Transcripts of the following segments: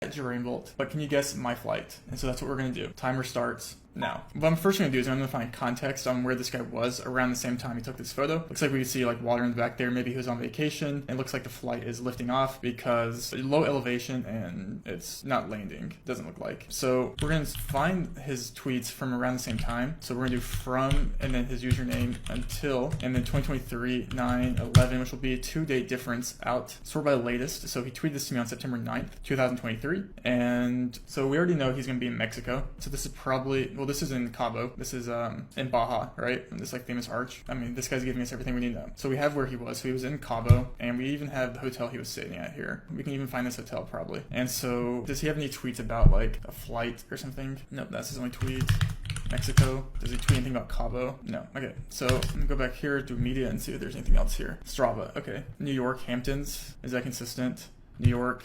at Bolt, but can you guess my flight? And so that's what we're going to do. Timer starts now. What I'm first going to do is I'm going to find context on where this guy was around the same time he took this photo. Looks like we can see like water in the back there. Maybe he was on vacation. It looks like the flight is lifting off because low elevation and it's not landing. Doesn't look like. So we're going to find his tweets from around the same time. So we're going to do from and then his username until and then 2023 9/11, which will be a 2-day difference out. Sort by the latest. So he tweeted this to me on September 9th, 2023. And so we already know he's going to be in Mexico. So this is probably, well, this is in Cabo. This is in Baja, right? And this like famous arch. I mean, this guy's giving us everything we need to know. So we have where he was. So he was in Cabo, and we even have the hotel he was staying at here. We can even find this hotel probably. And so does he have any tweets about like a flight or something? Nope, that's his only tweet. Mexico. Does he tweet anything about Cabo? No. Okay, so I'm gonna go back here to media and see if there's anything else here. Strava. Okay. New York, Hamptons. Is that consistent? New York,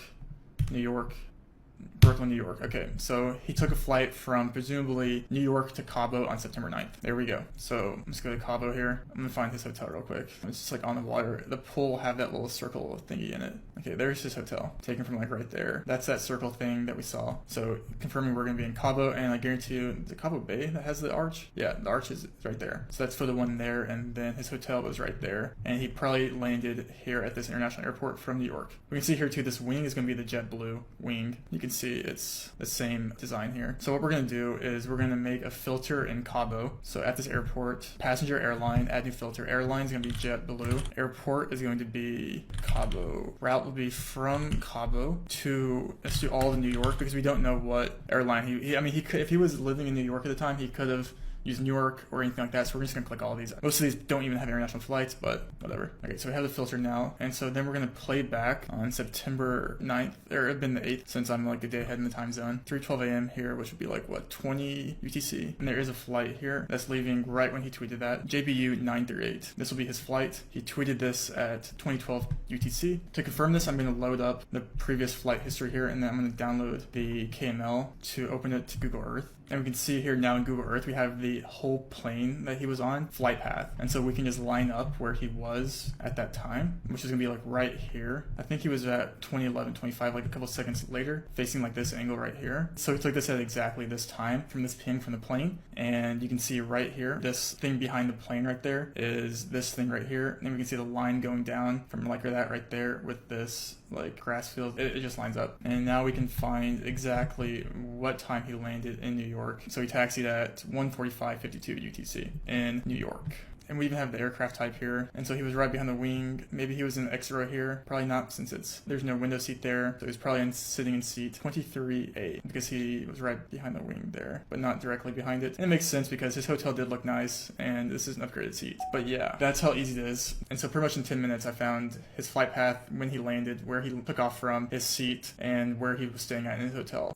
Brooklyn, New York. Okay, so he took a flight from presumably New York to Cabo on September 9th. There we go. So let's go to Cabo here. I'm gonna find his hotel real quick. It's just like on the water. The pool will have that little circle thingy in it. Okay, there's his hotel. Taken from like right there. That's that circle thing that we saw. So confirming we're gonna be in Cabo, and I guarantee you the Cabo Bay that has the arch. Yeah, the arch is right there. So that's for the one there, and then his hotel was right there. And he probably landed here at this international airport from New York. We can see here too, this wing is gonna be the JetBlue wing. You can see it's the same design here. So what we're going to do is we're going to make a filter in Cabo. So at this airport, passenger airline, add new filter. Airline is going to be JetBlue. Airport is going to be Cabo. Route will be from Cabo to, let's do all of New York because we don't know what airline I mean, he could, if he was living in New York at the time, he could have use New York or anything like that. So we're just gonna click all of these. Most of these don't even have international flights, but whatever. Okay, so we have the filter now. And so then we're gonna play back on September 9th, or it'd been the 8th since I'm like a day ahead in the time zone. 3:12 a.m. here, which would be like what, 20 UTC. And there is a flight here that's leaving right when he tweeted that. JBU 938. This will be his flight. He tweeted this at 2012 UTC. To confirm this, I'm gonna load up the previous flight history here, and then I'm gonna download the KML to open it to Google Earth. And we can see here now in Google Earth, we have the whole plane that he was on, flight path. And so we can just line up where he was at that time, which is gonna be like right here. I think he was at 2011, 25, like a couple seconds later, facing like this angle right here. So he took this at exactly this time from this ping from the plane. And you can see right here, this thing behind the plane right there is this thing right here. And then we can see the line going down from like that right there with this like grass field. It just lines up. And now we can find exactly what time he landed in New York. So he taxied at 1:45:52 UTC in New York. And we even have the aircraft type here. And so he was right behind the wing. Maybe he was in extra row here. Probably not, since there's no window seat there. So he's probably sitting in seat 23A because he was right behind the wing there, but not directly behind it. And it makes sense because his hotel did look nice and this is an upgraded seat. But yeah, that's how easy it is. And so pretty much in 10 minutes, I found his flight path, when he landed, where he took off from, his seat, and where he was staying at in his hotel.